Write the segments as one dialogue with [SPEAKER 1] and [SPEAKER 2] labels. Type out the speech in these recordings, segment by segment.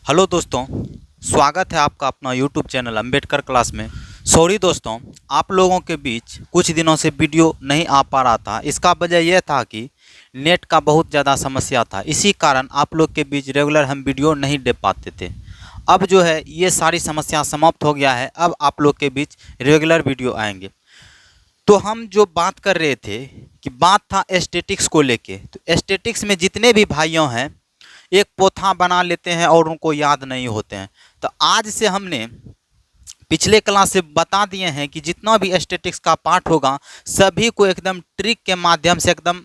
[SPEAKER 1] Hello दोस्तों, स्वागत है आपका अपना यूट्यूब चैनल अम्बेडकर क्लास में। सॉरी दोस्तों, आप लोगों के बीच कुछ दिनों से वीडियो नहीं आ पा रहा था। इसका वजह यह था कि नेट का बहुत ज़्यादा समस्या था। इसी कारण आप लोग के बीच रेगुलर हम वीडियो नहीं दे पाते थे। अब जो है ये सारी समस्या समाप्त हो गया है। अब आप लोग के बीच रेगुलर वीडियो आएंगे। तो हम जो बात कर रहे थे कि बात था एस्थेटिक्स को लेके। तो एस्थेटिक्स में जितने भी भाइयों हैं एक पोथा बना लेते हैं और उनको याद नहीं होते हैं। तो आज से हमने पिछले क्लास से बता दिए हैं कि जितना भी एस्थेटिक्स का पार्ट होगा सभी को एकदम ट्रिक के माध्यम से एकदम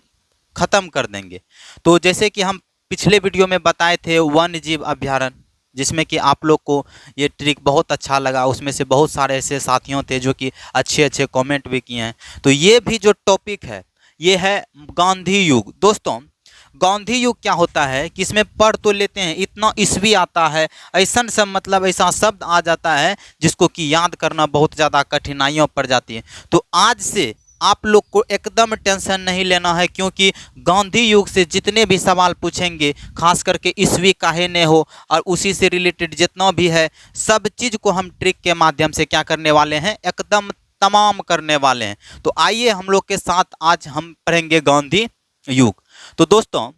[SPEAKER 1] ख़त्म कर देंगे। तो जैसे कि हम पिछले वीडियो में बताए थे वन्य जीव अभ्यारण्य, जिसमें कि आप लोग को ये ट्रिक बहुत अच्छा लगा। उसमें से बहुत सारे ऐसे साथियों थे जो कि अच्छे अच्छे कमेंट भी किए हैं। तो ये भी जो टॉपिक है ये है गांधी युग। दोस्तों, गांधी युग क्या होता है कि इसमें पढ़ तो लेते हैं, इतना ईस्वी आता है, ऐसा सब मतलब ऐसा शब्द आ जाता है जिसको कि याद करना बहुत ज़्यादा कठिनाइयों पड़ जाती है। तो आज से आप लोग को एकदम टेंशन नहीं लेना है, क्योंकि गांधी युग से जितने भी सवाल पूछेंगे, खास करके ईस्वी काहे ने हो और उसी से रिलेटेड जितना भी है सब चीज़ को हम ट्रिक के माध्यम से क्या करने वाले हैं, एकदम तमाम करने वाले हैं। तो आइए हम लोग के साथ आज हम पढ़ेंगे गांधी युग। तो दोस्तों,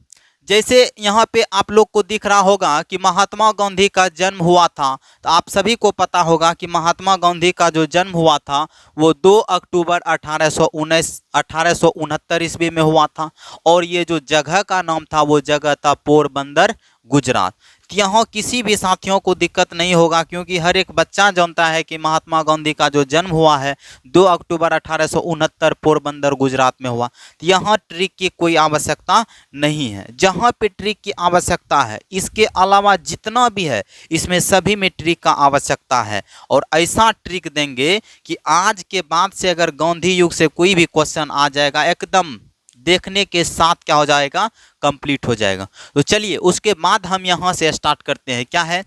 [SPEAKER 1] जैसे यहाँ पे आप लोग को दिख रहा होगा कि महात्मा गांधी का जन्म हुआ था। तो आप सभी को पता होगा कि महात्मा गांधी का जो जन्म हुआ था वो 2 अक्टूबर 1869 ईस्वी में हुआ था। और ये जो जगह का नाम था वो जगह था पोरबंदर, गुजरात। तो यहाँ किसी भी साथियों को दिक्कत नहीं होगा, क्योंकि हर एक बच्चा जानता है कि महात्मा गांधी का जो जन्म हुआ है 2 अक्टूबर 1869 पोरबंदर, गुजरात में हुआ। तो यहाँ ट्रिक की कोई आवश्यकता नहीं है। जहाँ पे ट्रिक की आवश्यकता है, इसके अलावा जितना भी है इसमें सभी में ट्रिक का आवश्यकता है। और ऐसा ट्रिक देंगे कि आज के बाद से अगर गांधी युग से कोई भी क्वेश्चन आ जाएगा एकदम देखने के साथ क्या हो जाएगा, कंप्लीट हो जाएगा। तो चलिए उसके बाद हम यहाँ से स्टार्ट करते हैं। क्या है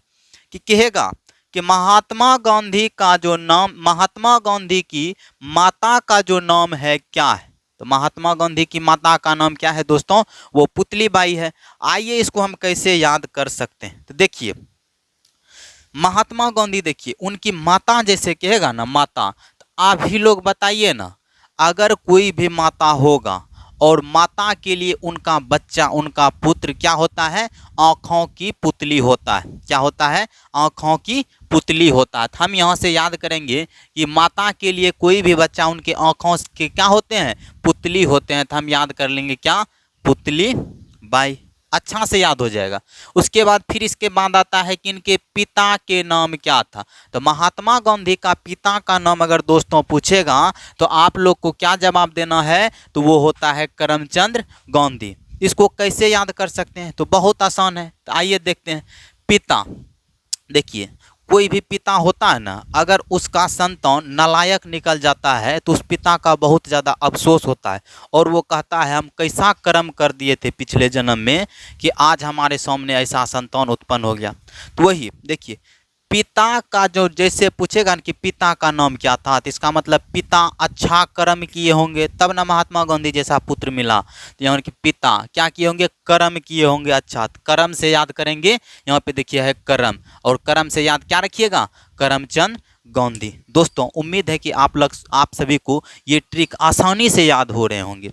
[SPEAKER 1] कि कहेगा कि महात्मा गांधी का जो नाम, महात्मा गांधी की माता का जो नाम है क्या है। तो महात्मा गांधी की माता का नाम क्या है दोस्तों, वो पुतली बाई है। आइए इसको हम कैसे याद कर सकते हैं। तो देखिए महात्मा गांधी, देखिए उनकी माता जैसे कहेगा ना माता, तो आप ही लोग बताइए ना, अगर कोई भी माता होगा और माता के लिए उनका बच्चा, उनका पुत्र क्या होता है, आँखों की पुतली होता है। क्या होता है, आँखों की पुतली होता है। हम यहाँ से याद करेंगे कि माता के लिए कोई भी बच्चा उनके आँखों के क्या होते हैं, पुतली होते हैं। तो हम याद कर लेंगे क्या, पुतली बाई। अच्छा से याद हो जाएगा। उसके बाद फिर इसके बाद आता है कि इनके पिता के नाम क्या था। तो महात्मा गांधी का पिता का नाम अगर दोस्तों पूछेगा तो आप लोग को क्या जवाब देना है, तो वो होता है करमचंद गांधी। इसको कैसे याद कर सकते हैं, तो बहुत आसान है। तो आइए देखते हैं। पिता, देखिए कोई भी पिता होता है ना, अगर उसका संतान नालायक निकल जाता है तो उस पिता का बहुत ज़्यादा अफसोस होता है और वो कहता है हम कैसा कर्म कर दिए थे पिछले जन्म में कि आज हमारे सामने ऐसा संतान उत्पन्न हो गया। तो वही देखिए पिता का जो जैसे पूछेगा कि पिता का नाम क्या था, तो इसका मतलब पिता अच्छा कर्म किए होंगे तब ना महात्मा गांधी जैसा पुत्र मिला। तो यहाँ कि पिता क्या किए होंगे, कर्म किए होंगे। अच्छा, तो कर्म से याद करेंगे। यहाँ पे देखिए है कर्म, और कर्म से याद क्या रखिएगा, करमचंद गांधी। दोस्तों उम्मीद है कि आप सभी को ये ट्रिक आसानी से याद हो रहे होंगे।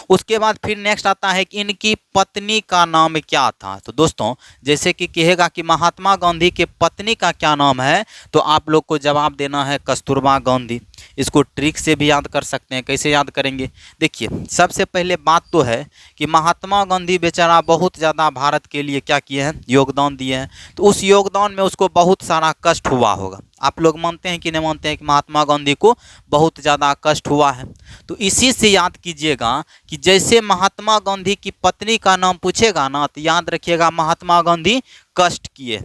[SPEAKER 1] उसके बाद फिर नेक्स्ट आता है कि इनकी पत्नी का नाम क्या था। तो दोस्तों जैसे कि कहेगा कि महात्मा गांधी के पत्नी का क्या नाम है, तो आप लोग को जवाब देना है कस्तूरबा गांधी। इसको ट्रिक से भी याद कर सकते हैं। कैसे याद करेंगे, देखिए सबसे पहले बात तो है कि महात्मा गांधी बेचारा बहुत ज़्यादा भारत के लिए क्या किए हैं, योगदान दिए हैं। तो उस योगदान में उसको बहुत सारा कष्ट हुआ होगा। आप लोग मानते हैं कि नहीं मानते हैं कि महात्मा गांधी को बहुत ज़्यादा कष्ट हुआ है। तो इसी से याद कीजिएगा कि जैसे महात्मा गांधी की पत्नी का नाम पूछेगा ना, तो याद रखिएगा महात्मा गांधी कष्ट किए।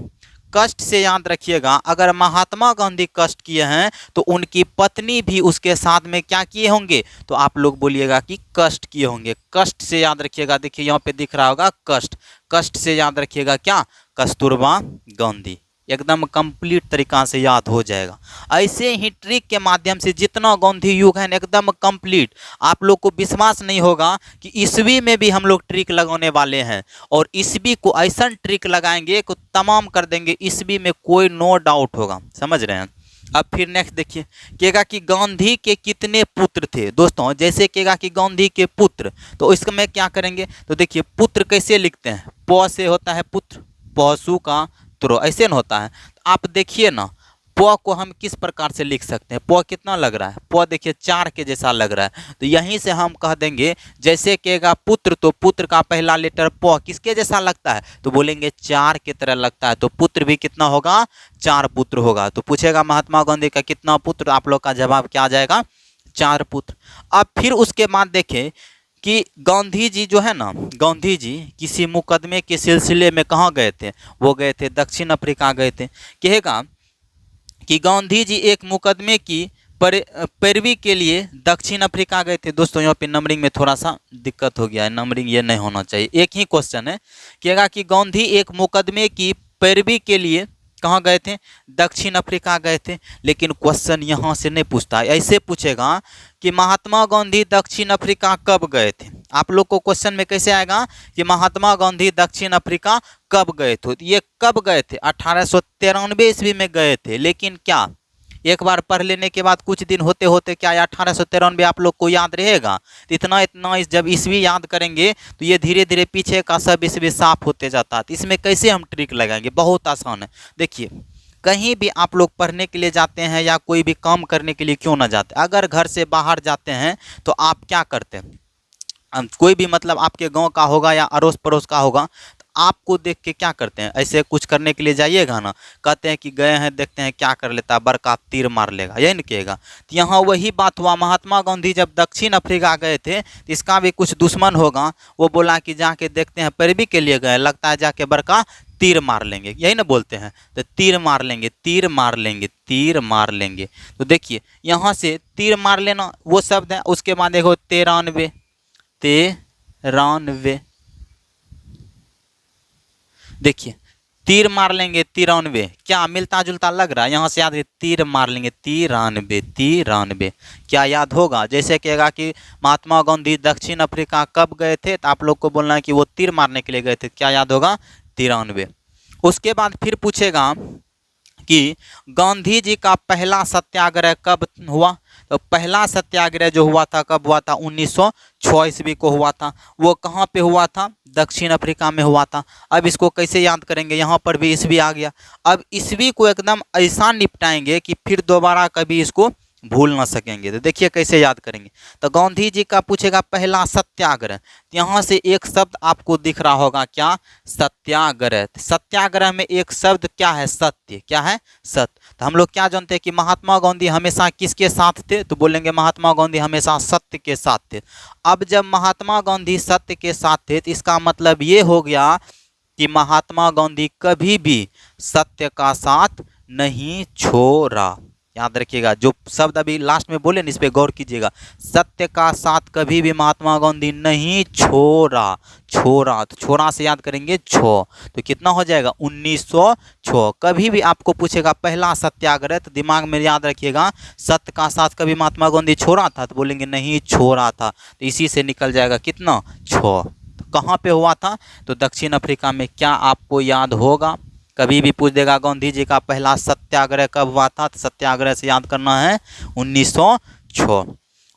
[SPEAKER 1] कष्ट से याद रखिएगा, अगर महात्मा गांधी कष्ट किए हैं तो उनकी पत्नी भी उसके साथ में क्या किए होंगे, तो आप लोग बोलिएगा कि कष्ट किए होंगे। कष्ट से याद रखिएगा। देखिए यहाँ पे दिख रहा होगा कष्ट, कष्ट से याद रखिएगा क्या, कस्तूरबा गांधी। एकदम कंप्लीट तरीका से याद हो जाएगा। ऐसे ही ट्रिक के माध्यम से जितना गांधी युग है एकदम कंप्लीट, आप लोग को विश्वास नहीं होगा कि ईस्वी में भी हम लोग ट्रिक लगाने वाले हैं, और ईस्वी को ऐसा ट्रिक लगाएंगे कि तमाम कर देंगे, ईस्वी में कोई नो डाउट होगा। समझ रहे हैं। अब फिर नेक्स्ट देखिए, कहेगा कि गांधी के कितने पुत्र थे। दोस्तों जैसे कहेगा कि गांधी के पुत्र, तो इसमें क्या करेंगे, तो देखिए पुत्र कैसे लिखते हैं, प से होता है पुत्र, पशु का त्रो, ऐसे न होता है। तो आप देखिए ना, प को हम किस प्रकार से लिख सकते हैं, प कितना लग रहा है, प देखिए 4 के जैसा लग रहा है। तो यहीं से हम कह देंगे, जैसे कहेगा पुत्र, तो पुत्र का पहला लेटर प किसके जैसा लगता है, तो बोलेंगे 4 की तरह लगता है। तो पुत्र भी कितना होगा, 4 पुत्र होगा। तो पूछेगा महात्मा गांधी का कितना पुत्र, आप लोग का जवाब क्या आ जाएगा, 4 पुत्र। अब फिर उसके बाद देखें कि गांधी जी जो है ना, गांधी जी किसी मुकदमे के सिलसिले में कहाँ गए थे, वो गए थे दक्षिण अफ्रीका गए थे। कहेगा कि गांधी जी एक मुकदमे की पैरवी के लिए दक्षिण अफ्रीका गए थे। दोस्तों यहाँ पे नंबरिंग में थोड़ा सा दिक्कत हो गया है, नंबरिंग ये नहीं होना चाहिए, एक ही क्वेश्चन है। कहेगा कि गांधी एक मुकदमे की पैरवी के लिए कहाँ गए थे, दक्षिण अफ्रीका गए थे। लेकिन क्वेश्चन यहाँ से नहीं पूछता है, ऐसे पूछेगा कि महात्मा गांधी दक्षिण अफ्रीका कब गए थे। आप लोग को क्वेश्चन में कैसे आएगा कि महात्मा गांधी दक्षिण अफ्रीका कब गए थे, तो ये कब गए थे, 1893 ईस्वी में गए थे। लेकिन क्या एक बार पढ़ लेने के बाद कुछ दिन होते होते क्या 1893 आप लोग को याद रहेगा, तो इतना जब ईस्वी याद करेंगे तो ये धीरे धीरे पीछे का सब ईस्वी साफ होते जाता है। तो इसमें कैसे हम ट्रिक लगाएंगे, बहुत आसान है। देखिए कहीं भी आप लोग पढ़ने के लिए जाते हैं या कोई भी काम करने के लिए क्यों ना जाते, अगर घर से बाहर जाते हैं तो आप क्या करते हैं, कोई भी मतलब आपके गांव का होगा या अड़ोस पड़ोस का होगा, तो आपको देख के क्या करते हैं, ऐसे कुछ करने के लिए जाइएगा ना, कहते हैं कि गए हैं देखते हैं क्या कर लेता है, बड़का तीर मार लेगा, यही नहीं कहेगा। तो यहाँ वही बात हुआ, महात्मा गांधी जब दक्षिण अफ्रीका गए थे तो इसका भी कुछ दुश्मन होगा, वो बोला कि जाके देखते हैं, पैरवी के लिए गए, लगता है जाके बड़का तीर मार लेंगे, यही ना बोलते हैं। तो तीर मार लेंगे, तीर मार लेंगे, तीर मार लेंगे। तो देखिए यहाँ से तीर मार लेना वो शब्द है। उसके बाद देखो 93, 93, देखिए तीर मार लेंगे 93, क्या मिलता जुलता लग रहा है, यहाँ से याद है तीर मार लेंगे 93, 93 क्या याद होगा। जैसे कहेगा कि महात्मा गांधी दक्षिण अफ्रीका कब गए थे, तो आप लोग को बोलना है कि वो तीर मारने के लिए गए थे, क्या याद होगा 93। उसके बाद फिर पूछेगा कि गांधी जी का पहला सत्याग्रह कब हुआ, तो पहला सत्याग्रह जो हुआ था कब हुआ था, 1906 ईस्वी को हुआ था। वो कहाँ पे हुआ था, दक्षिण अफ्रीका में हुआ था। अब इसको कैसे याद करेंगे, यहाँ पर भी ईस्वी आ गया। अब ईस्वी को एकदम ऐसा निपटाएंगे कि फिर दोबारा कभी इसको भूल ना सकेंगे। तो देखिए कैसे याद करेंगे, तो गांधी जी का पूछेगा पहला सत्याग्रह, तो यहाँ से एक शब्द आपको दिख रहा होगा, क्या, सत्याग्रह। सत्याग्रह में एक शब्द क्या है, सत्य, क्या है, सत्य। तो हम लोग क्या जानते हैं कि महात्मा गांधी हमेशा किसके साथ थे, तो बोलेंगे महात्मा गांधी हमेशा सत्य के साथ थे। अब जब महात्मा गांधी सत्य के साथ थे तो इसका मतलब ये हो गया कि महात्मा गांधी कभी भी सत्य का साथ नहीं छोड़ा। याद रखिएगा, जो शब्द अभी लास्ट में बोले ना, इस पे गौर कीजिएगा, सत्य का साथ कभी भी महात्मा गांधी नहीं छोड़ा। छोड़ा, तो छोड़ा से याद करेंगे 6, तो कितना हो जाएगा 1906। कभी भी आपको पूछेगा पहला सत्याग्रह, तो दिमाग में याद रखिएगा सत्य का साथ कभी महात्मा गांधी छोड़ा था, तो बोलेंगे नहीं छोड़ा था। तो इसी से निकल जाएगा कितना, 6। तो कहाँ पे हुआ था, तो दक्षिण अफ्रीका में। क्या आपको याद होगा, कभी भी पूछ देगा गांधी जी का पहला सत्याग्रह कब हुआ था, तो सत्याग्रह से याद करना है 1906।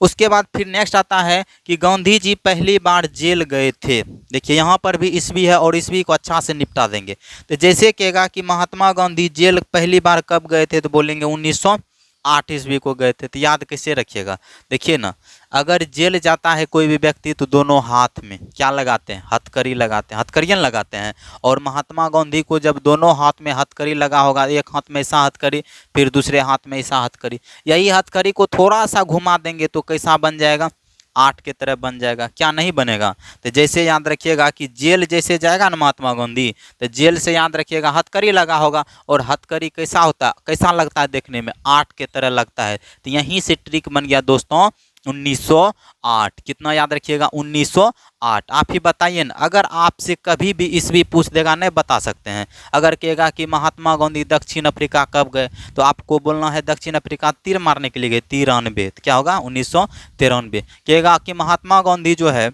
[SPEAKER 1] उसके बाद फिर नेक्स्ट आता है कि गांधी जी पहली बार जेल गए थे। देखिए यहाँ पर भी ईस्वी है और ईस्वी को अच्छा से निपटा देंगे। तो जैसे कहेगा कि महात्मा गांधी जेल पहली बार कब गए थे, तो बोलेंगे 1908 ईस्वी को गए थे। तो याद कैसे रखिएगा, देखिए ना, अगर जेल जाता है कोई भी व्यक्ति तो दोनों हाथ में क्या लगाते हैं, हथकड़ी लगाते हैं, हथकड़ियाँ लगाते हैं। और महात्मा गांधी को जब दोनों हाथ में हथकड़ी लगा होगा, एक हाथ में ऐसा हथकड़ी, फिर दूसरे हाथ में ऐसा हथकड़ी, यही हथकड़ी को थोड़ा सा घुमा देंगे तो कैसा बन जाएगा, 8 की तरह बन जाएगा, क्या नहीं बनेगा। तो जैसे याद रखिएगा कि जेल जैसे जाएगा ना महात्मा गांधी, तो जेल से याद रखिएगा हथकड़ी लगा होगा, और हथकड़ी कैसा होता, कैसा लगता है देखने में, 8 के तरह लगता है। तो यहीं से ट्रिक बन गया दोस्तों 1908। कितना याद रखिएगा? 1908। आप ही बताइए ना, अगर आपसे कभी भी ईस्वी पूछ देगा नहीं बता सकते हैं। अगर कहेगा कि महात्मा गांधी दक्षिण अफ्रीका कब गए, तो आपको बोलना है दक्षिण अफ्रीका तीर मारने के लिए गए, 93। क्या होगा? 1993। कहेगा कि महात्मा गांधी जो है,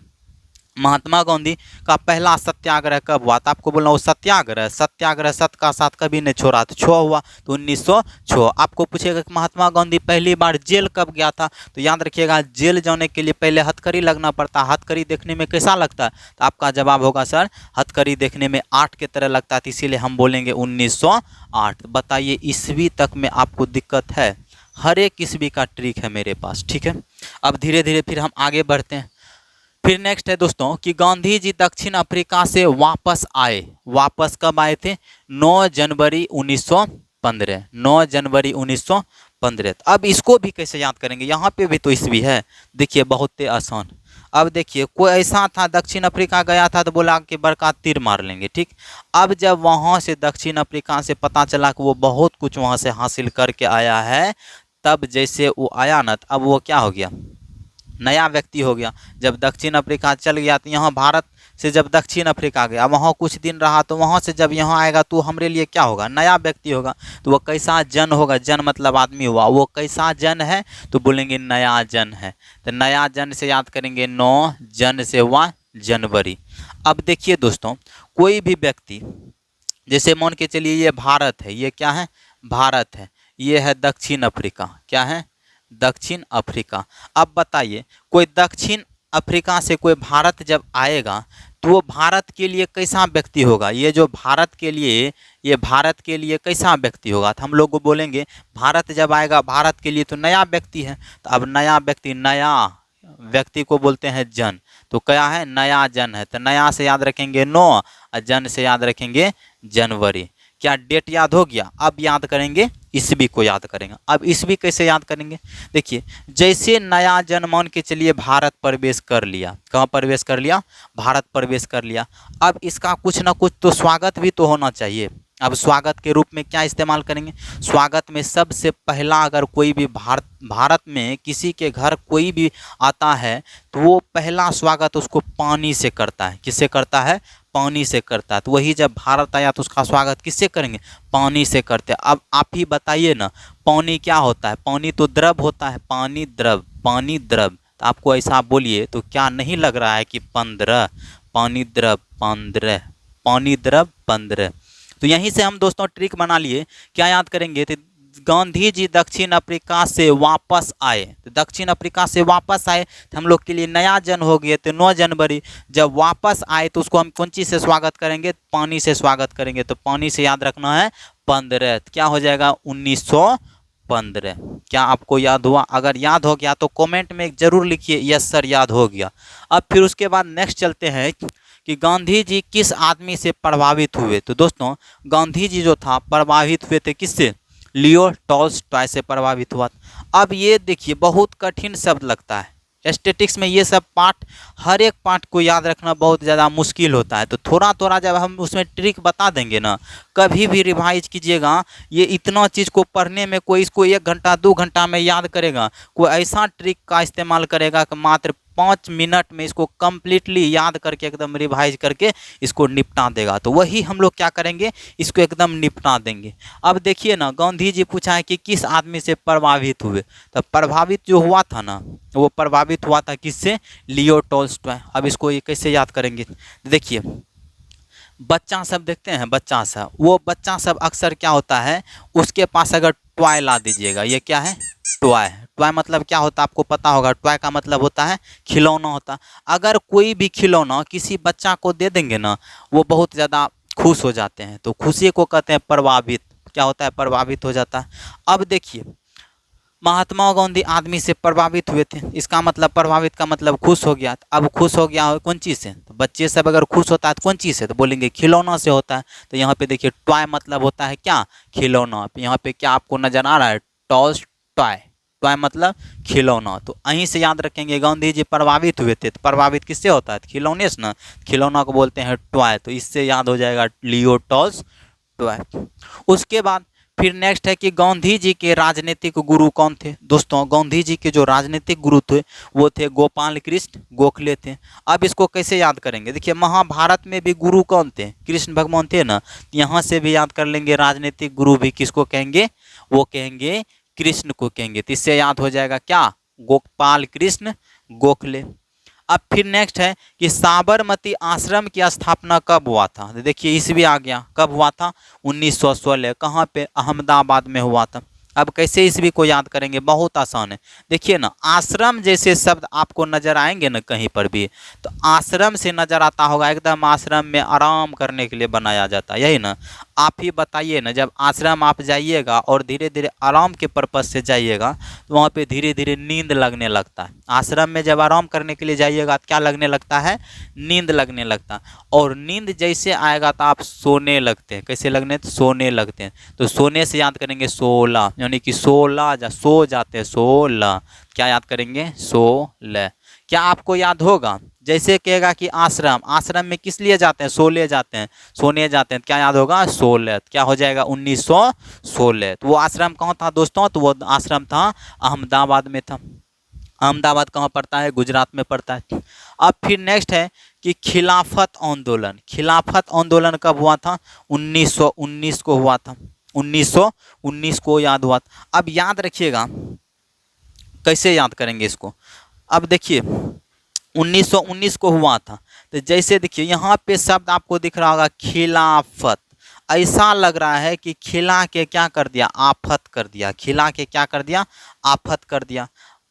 [SPEAKER 1] महात्मा गांधी का पहला सत्याग्रह कब हुआ, तो आपको बोलना वो सत्याग्रह, सत्याग्रह सत्य का साथ कभी नहीं छोड़ा, तो 6 हुआ, तो 1906। आपको पूछेगा कि महात्मा गांधी पहली बार जेल कब गया था, तो याद रखिएगा जेल जाने के लिए पहले हथकड़ी लगना पड़ता है। हथकड़ी देखने में कैसा लगता है, तो आपका जवाब होगा सर हथकड़ी देखने में 8 की तरह लगता है, इसीलिए हम बोलेंगे 1908। बताइए ईस्वी तक में आपको दिक्कत है? हर एक ईस्वी का ट्रिक है मेरे पास, ठीक है। अब धीरे धीरे फिर हम आगे बढ़ते हैं। फिर नेक्स्ट है दोस्तों कि गांधी जी दक्षिण अफ्रीका से वापस आए। वापस कब आए थे? 9 जनवरी 1915। 9 जनवरी 1915। अब इसको भी कैसे याद करेंगे? यहाँ पे भी तो ईस्वी है। देखिए बहुत ही आसान। अब देखिए कोई ऐसा था दक्षिण अफ्रीका गया था तो बोला कि बड़का तीर मार लेंगे, ठीक। अब जब वहाँ से दक्षिण अफ्रीका से पता चला कि वो बहुत कुछ वहाँ से हासिल करके आया है, तब जैसे वो आया ना, अब वो क्या हो गया? नया व्यक्ति हो गया। जब दक्षिण अफ्रीका चल गया तो यहाँ भारत से जब दक्षिण अफ्रीका गया, वहाँ कुछ दिन रहा, तो वहाँ से जब यहाँ आएगा तो हमारे लिए क्या होगा? नया व्यक्ति होगा। तो वो कैसा जन होगा? जन मतलब आदमी हुआ। वो कैसा जन है? तो बोलेंगे नया जन है। तो नया जन से याद करेंगे 9 जन से हुआ जनवरी। अब देखिए दोस्तों, कोई भी व्यक्ति, जैसे मान के चलिए ये भारत है, ये क्या है? भारत है। ये है दक्षिण अफ्रीका। क्या है? दक्षिण अफ्रीका। अब बताइए कोई दक्षिण अफ्रीका से कोई भारत जब आएगा तो वो भारत के लिए कैसा व्यक्ति होगा? ये जो भारत के लिए, ये भारत के लिए कैसा व्यक्ति होगा? तो हम लोग को बोलेंगे भारत जब आएगा भारत के लिए तो नया व्यक्ति है। तो अब नया व्यक्ति, नया व्यक्ति को बोलते हैं जन। तो क्या है? नया जन है। तो नया से याद रखेंगे 9 और जन से याद रखेंगे जनवरी। क्या डेट याद हो गया? अब याद करेंगे ईस्वी को याद करेंगे। अब ईस्वी कैसे याद करेंगे? देखिए जैसे नया जन मान के चलिए भारत प्रवेश कर लिया। कहाँ प्रवेश कर लिया? भारत प्रवेश कर लिया। अब इसका कुछ ना कुछ तो स्वागत भी तो होना चाहिए। अब स्वागत के रूप में क्या इस्तेमाल करेंगे? स्वागत में सबसे पहला अगर कोई भी भारत में किसी के घर कोई भी आता है तो वो पहला स्वागत उसको पानी से करता है। किससे करता है? पानी से करता है। तो वही जब भारत आया तो उसका स्वागत किससे करेंगे? पानी से करते हैं। अब आप ही बताइए ना, पानी क्या होता है? पानी तो द्रव होता है। पानी द्रव, पानी द्रव। तो आपको ऐसा बोलिए तो क्या नहीं लग रहा है कि 15? पानी द्रव 15, पानी द्रव 15। तो यहीं से हम दोस्तों ट्रिक बना लिए। क्या याद करेंगे? तो गांधी जी दक्षिण अफ्रीका से वापस आए। तो दक्षिण अफ्रीका से वापस आए तो हम लोग के लिए नया जन हो गए। तो 9 जनवरी जब वापस आए तो उसको हम कौन चीज़ से स्वागत करेंगे? पानी से स्वागत करेंगे। तो पानी से याद रखना है 15। क्या हो जाएगा? 1915। क्या आपको याद हुआ? अगर याद हो गया तो कमेंट में जरूर लिखिए यस सर याद हो गया। अब फिर उसके बाद नेक्स्ट चलते हैं कि गांधी जी किस आदमी से प्रभावित हुए। तो दोस्तों गांधी जी जो था प्रभावित हुए थे किससे? लियो टॉल्स्टॉय से प्रभावित हुआ। अब ये देखिए बहुत कठिन शब्द लगता है। स्टैटिस्टिक्स में ये सब पार्ट, हर एक पार्ट को याद रखना बहुत ज़्यादा मुश्किल होता है। तो थोड़ा थोड़ा जब हम उसमें ट्रिक बता देंगे ना, कभी भी रिवाइज कीजिएगा। ये इतना चीज़ को पढ़ने में कोई इसको 1 घंटा 2 घंटा में याद करेगा, कोई ऐसा ट्रिक का इस्तेमाल करेगा कि मात्र 5 मिनट में इसको कम्प्लीटली याद करके एकदम रिवाइज करके इसको निपटा देगा। तो वही हम लोग क्या करेंगे? इसको एकदम निपटा देंगे। अब देखिए ना, गांधी जी पूछा है कि किस आदमी से प्रभावित हुए। तो प्रभावित जो हुआ था ना, वो प्रभावित हुआ था किससे? Leo Tolstoy. अब इसको ये कैसे याद करेंगे? देखिए बच्चा सब देखते हैं, बच्चा सब, वो बच्चा सब अक्सर क्या होता है, उसके पास अगर टॉय ला दीजिएगा। ये क्या है? टॉय। टॉय मतलब क्या होता है आपको पता होगा। टॉय का मतलब होता है खिलौना होता। अगर कोई भी खिलौना किसी बच्चा को दे देंगे ना, वो बहुत ज़्यादा खुश हो जाते हैं। तो खुशी को कहते हैं प्रभावित। क्या होता है? प्रभावित हो जाता है। अब देखिए महात्मा गांधी आदमी से प्रभावित हुए थे, इसका मतलब प्रभावित का मतलब खुश हो गया। अब खुश हो गया कौन चीज़ से? तो बच्चे सब अगर खुश होता है तो कौन चीज़ से? तो बोलेंगे खिलौना से होता है। तो यहाँ पे देखिए टॉय मतलब होता है क्या? खिलौना। यहाँ पे क्या आपको नजर आ रहा है? टॉल्स्टॉय। टॉय मतलब खिलौना। तो यहीं से याद रखेंगे गांधी जी प्रभावित हुए थे। तो प्रभावित किससे होता है? खिलौने से ना। खिलौना को बोलते हैं टॉय। तो इससे याद हो जाएगा लियो टॉल्स्टॉय। उसके बाद फिर नेक्स्ट है कि गांधी जी के राजनीतिक गुरु कौन थे। दोस्तों गांधी जी के जो राजनीतिक गुरु थे वो थे गोपाल कृष्ण गोखले थे। अब इसको कैसे याद करेंगे, देखिए महाभारत में भी गुरु कौन थे, कृष्ण भगवान थे ना, यहाँ से भी याद कर लेंगे राजनीतिक गुरु भी किसको कहेंगे, वो कहेंगे कृष्ण को कहेंगे। तो इससे याद हो जाएगा क्या, गोपाल कृष्ण गोखले। अब फिर नेक्स्ट है कि साबरमती आश्रम की स्थापना कब हुआ था। देखिए ईस्वी आ गया, कब हुआ था, 1916। कहाँ पे, अहमदाबाद में हुआ था। अब कैसे ईस्वी को याद करेंगे, बहुत आसान है। देखिए ना, आश्रम जैसे शब्द आपको नजर आएंगे ना कहीं पर भी, तो आश्रम से नजर आता होगा एकदम आश्रम में आराम करने के लिए बनाया जाता है, यही ना। आप ही बताइए ना, जब आश्रम आप जाइएगा और धीरे धीरे आराम के पर्पज से जाइएगा तो वहाँ पे धीरे धीरे नींद लगने लगता है। आश्रम में जब आराम करने के लिए जाइएगा तो क्या लगने लगता है, नींद लगने लगता है। और नींद जैसे आएगा तो आप सोने लगते हैं, कैसे लगने, तो सोने लगते हैं। तो सोने से याद करेंगे 16, यानी कि 16 सो जाते हैं, 16 क्या याद करेंगे, 16। क्या आपको याद होगा, जैसे कहेगा कि आश्रम, आश्रम में किस लिए जाते हैं, सोने जाते हैं, सोने जाते हैं, क्या याद होगा, 16, क्या हो जाएगा 1916। तो वो आश्रम कहाँ था दोस्तों, तो वो आश्रम था अहमदाबाद में था। अहमदाबाद कहाँ पड़ता है, गुजरात में पड़ता है। अब फिर नेक्स्ट है कि खिलाफत आंदोलन, खिलाफत आंदोलन कब हुआ था, 1919 को हुआ था, 1919 को याद हुआ था। अब याद रखिएगा कैसे याद करेंगे इसको। अब देखिए 1919 को हुआ था, तो जैसे देखिए यहाँ पे शब्द आपको दिख रहा होगा खिलाफत, ऐसा लग रहा है कि खिला के क्या कर दिया, आफत कर दिया, खिला के क्या कर दिया, आफत कर दिया।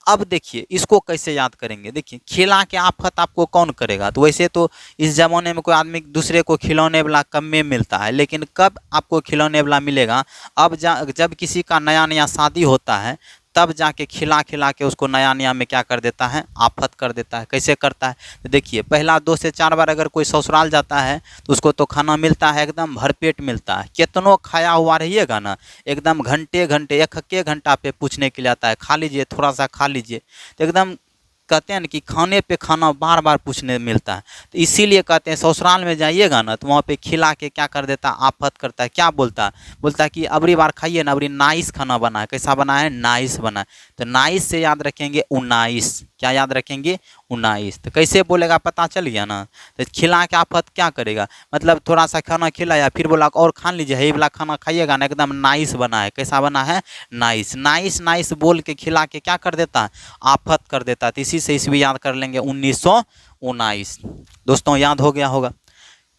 [SPEAKER 1] अब देखिए इसको कैसे याद करेंगे, देखिए खिला के आफत आपको कौन करेगा। तो वैसे तो इस ज़माने में कोई आदमी दूसरे को खिलौने वाला कम में मिलता है, लेकिन कब आपको खिलौने वाला मिलेगा, अब जब किसी का नया नया शादी होता है तब जाके खिला खिला के उसको नया नया में क्या कर देता है, आफत कर देता है। कैसे करता है, तो देखिए पहला 2 से 4 बार अगर कोई ससुराल जाता है तो उसको तो खाना मिलता है, एकदम भरपेट मिलता है, कितनों खाया हुआ रहिएगा ना, एकदम घंटे घंटे 1 घंटा पे पूछने के लिए आता है, खा लीजिए थोड़ा सा खा लीजिए, तो एकदम कहते हैं ना कि खाने पे खाना बार बार पूछने मिलता है। तो इसीलिए कहते हैं ससुराल में जाइएगा ना तो वहाँ पे खिला के क्या कर देता है, आफत करता है। क्या बोलता है, बोलता है कि अबरी बार खाइए ना, अबरी नाइस खाना बना है। कैसा बना है, नाइस बना है। तो नाइस से याद रखेंगे 19, क्या याद रखेंगे, 19। तो कैसे बोलेगा पता चल गया ना। तो खिला के आफत क्या करेगा, मतलब थोड़ा सा खाना खिलाया फिर बोला और खा लीजिए, यही वाला खाना खाइएगा ना, एकदम नाइस बना है। कैसा बना है, नाइस। नाइस नाइस बोल के खिला के क्या कर देता है, आफत कर देता है। तो इसी से इसमें याद कर लेंगे 1919। दोस्तों याद हो गया होगा।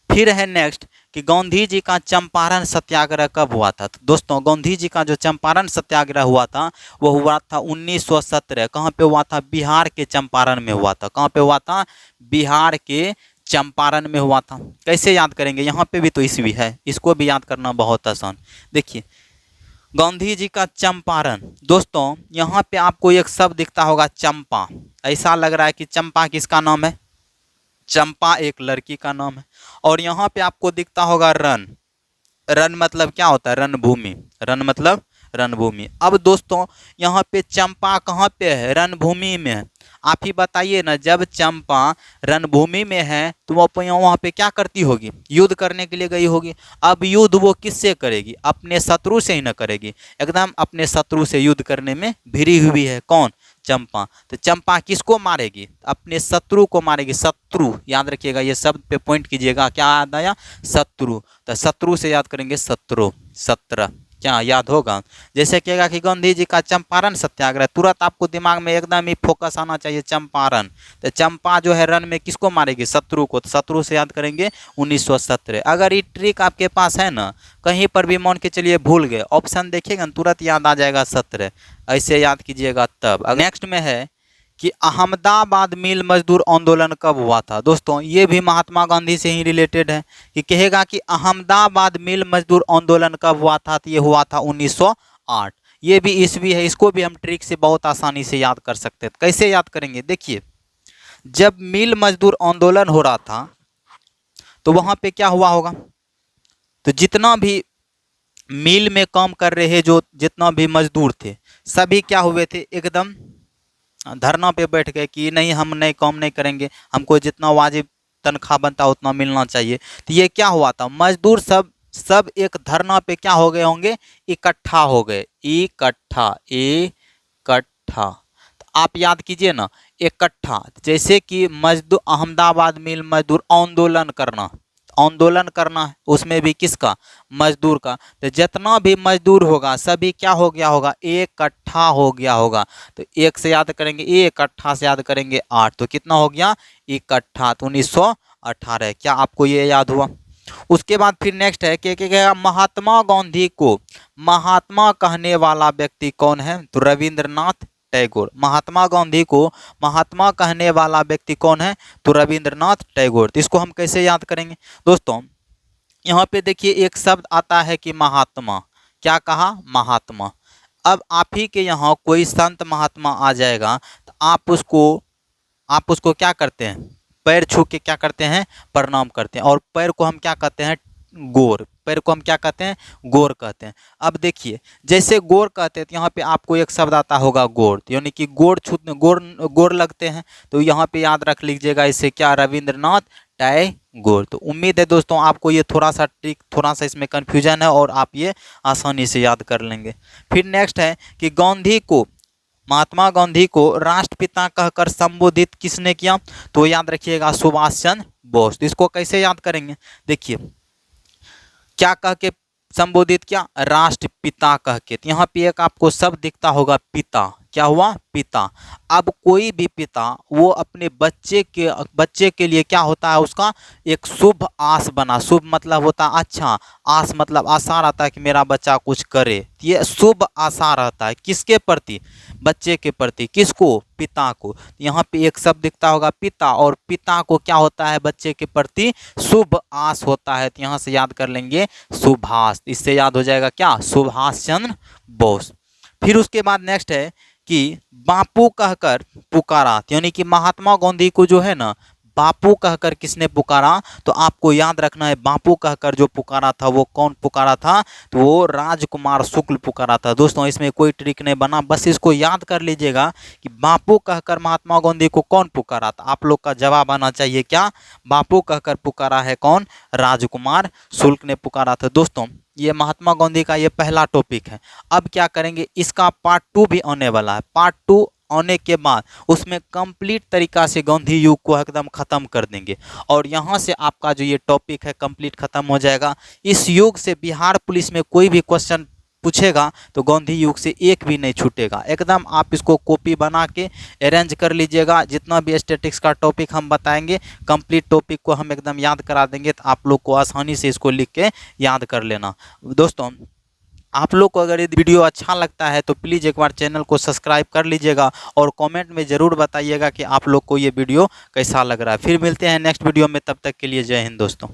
[SPEAKER 1] फिर है नेक्स्ट कि गांधी जी का चंपारण सत्याग्रह कब हुआ था। तो दोस्तों गांधी जी का जो चंपारण सत्याग्रह हुआ था वो हुआ था 1917। कहाँ पे हुआ था, बिहार के चंपारण में हुआ था। कहाँ पे हुआ था, बिहार के चंपारण में हुआ था। कैसे याद करेंगे, यहाँ पे भी तो ईस्वी है, इसको भी याद करना बहुत आसान। देखिए गांधी जी का चंपारण, दोस्तों यहाँ पे आपको एक शब्द दिखता होगा चंपा। ऐसा लग रहा है कि चंपा किसका नाम है, चंपा एक लड़की का नाम है। और यहाँ पे आपको दिखता होगा रण, रण मतलब क्या होता है, रणभूमि, रण मतलब रणभूमि। अब दोस्तों यहाँ पे चंपा कहाँ पे है, रणभूमि में है। आप ही बताइए ना, जब चंपा रणभूमि में है तो वो वहाँ पे क्या करती होगी, युद्ध करने के लिए गई होगी। अब युद्ध वो किससे करेगी, अपने शत्रु से ही ना करेगी, एकदम अपने शत्रु से युद्ध करने में भिड़ी हुई है। कौन, चंपा। तो चंपा किसको मारेगी, अपने शत्रु को मारेगी। शत्रु याद रखिएगा, ये शब्द पे पॉइंट कीजिएगा, क्या याद आया, शत्रु। तो शत्रु से याद करेंगे शत्रु, 17, क्या याद होगा। जैसे कहेगा कि गांधी जी का चंपारण सत्याग्रह, तुरंत आपको दिमाग में एकदम ही फोकस आना चाहिए चंपारण। तो चंपा जो है रण में किसको मारेगी, शत्रु को। तो शत्रु से याद करेंगे 1917। अगर ये ट्रिक आपके पास है ना, कहीं पर भी मान के चलिए भूल गए, ऑप्शन देखिएगा तुरंत याद आ जाएगा 17, ऐसे याद कीजिएगा तब। नेक्स्ट में है कि अहमदाबाद मिल मजदूर आंदोलन कब हुआ था। दोस्तों ये भी महात्मा गांधी से ही रिलेटेड है, कि कहेगा कि अहमदाबाद मिल मजदूर आंदोलन कब हुआ था, तो ये हुआ था 1908। ये भी ईस्वी है, इसको भी हम ट्रिक से बहुत आसानी से याद कर सकते हैं। कैसे याद करेंगे, देखिए जब मिल मजदूर आंदोलन हो रहा था तो वहाँ पे क्या हुआ होगा, तो जितना भी मिल में काम कर रहे जो जितना भी मजदूर थे सभी क्या हुए थे, एकदम धरना पे बैठ गए कि नहीं हम नहीं काम नहीं करेंगे, हमको जितना वाजिब तनख्वाह बनता उतना मिलना चाहिए। तो ये क्या हुआ था, मजदूर सब सब एक धरना पे क्या हो गए होंगे, इकट्ठा हो गए, इकट्ठा, इकट्ठा। तो आप याद कीजिए ना, इकट्ठा, जैसे कि मजदूर, अहमदाबाद मिल मजदूर आंदोलन करना, आंदोलन करना है, उसमें भी किसका, मजदूर का। तो जितना भी मजदूर होगा सभी क्या हो गया होगा, इकट्ठा हो गया होगा। तो एक से याद करेंगे, इकट्ठा से याद करेंगे 8, तो कितना हो गया, इकट्ठा। तो 1918। क्या आपको ये याद हुआ? उसके बाद फिर नेक्स्ट है कि क्या, महात्मा गांधी को महात्मा कहने वाला व्यक्ति कौन है? तो रविंद्रनाथ टैगोर। महात्मा गांधी को महात्मा कहने वाला व्यक्ति कौन है? तो रविंद्रनाथ टैगोर। तो इसको हम कैसे याद करेंगे दोस्तों? यहाँ पे देखिए एक शब्द आता है कि महात्मा, क्या कहा, महात्मा। अब आप ही के यहाँ कोई संत महात्मा आ जाएगा तो आप उसको क्या करते हैं, पैर छू के क्या करते हैं, प्रणाम करते हैं। और पैर को हम क्या कहते हैं, गोर। पैर को हम क्या कहते हैं, गोर कहते हैं। अब देखिए जैसे गोर कहते हैं तो यहाँ पे आपको एक शब्द आता होगा गोर, यानी कि गोर छू, गोर लगते हैं। तो यहाँ पे याद रख लीजिएगा इसे क्या, रविंद्रनाथ टैगोर। तो उम्मीद है दोस्तों आपको ये थोड़ा सा ट्रिक, थोड़ा सा इसमें कन्फ्यूजन है और आप ये आसानी से याद कर लेंगे। फिर नेक्स्ट है कि गांधी को, महात्मा गांधी को राष्ट्रपिता कहकर संबोधित किसने किया? तो याद रखिएगा, सुभाष चंद्र बोस। तो इसको कैसे याद करेंगे? देखिए क्या कह के संबोधित किया, राष्ट्रपिता कह के। तो यहाँ पे एक आपको शब्द दिखता होगा पिता, क्या हुआ, पिता। अब कोई भी पिता वो अपने बच्चे के लिए क्या होता है, उसका एक शुभ आस बना, शुभ मतलब होता है अच्छा, आस मतलब आशा रहता है कि मेरा बच्चा कुछ करे। ये शुभ आशा रहता है किसके प्रति, बच्चे के प्रति। किसको, पिता को। यहाँ पे एक शब्द दिखता होगा पिता, और पिता को क्या होता है, बच्चे के प्रति शुभ आस होता है। तो यहाँ से याद कर लेंगे सुभाष। इससे याद हो जाएगा क्या, सुभाष चंद्र बोस। फिर उसके बाद नेक्स्ट है कि बापू कहकर पुकारा, यानी कि महात्मा गांधी को जो है ना बापू कहकर किसने पुकारा? तो आपको याद रखना है बापू कहकर जो पुकारा था वो कौन पुकारा था? तो वो राजकुमार शुक्ल पुकारा था। दोस्तों इसमें कोई ट्रिक नहीं बना, बस इसको याद कर लीजिएगा कि बापू कहकर महात्मा गांधी को कौन पुकारा था। आप लोग का जवाब आना चाहिए क्या, बापू कहकर पुकारा है कौन, राजकुमार शुक्ल ने पुकारा था। दोस्तों ये महात्मा गांधी का ये पहला टॉपिक है। अब क्या करेंगे, इसका पार्ट 2 भी आने वाला है। पार्ट 2 आने के बाद उसमें कंप्लीट तरीका से गांधी युग को एकदम ख़त्म कर देंगे, और यहाँ से आपका जो ये टॉपिक है कंप्लीट ख़त्म हो जाएगा। इस युग से बिहार पुलिस में कोई भी क्वेश्चन पूछेगा तो गांधी युग से एक भी नहीं छूटेगा। एकदम आप इसको कॉपी बना के अरेंज कर लीजिएगा। जितना भी स्टैटिक्स का टॉपिक हम बताएंगे कंप्लीट टॉपिक को हम एकदम याद करा देंगे, तो आप लोग को आसानी से इसको लिख के याद कर लेना। दोस्तों आप लोग को अगर ये वीडियो अच्छा लगता है तो प्लीज़ एक बार चैनल को सब्सक्राइब कर लीजिएगा, और कमेंट में ज़रूर बताइएगा कि आप लोग को ये वीडियो कैसा लग रहा है। फिर मिलते हैं नेक्स्ट वीडियो में, तब तक के लिए जय हिंद दोस्तों।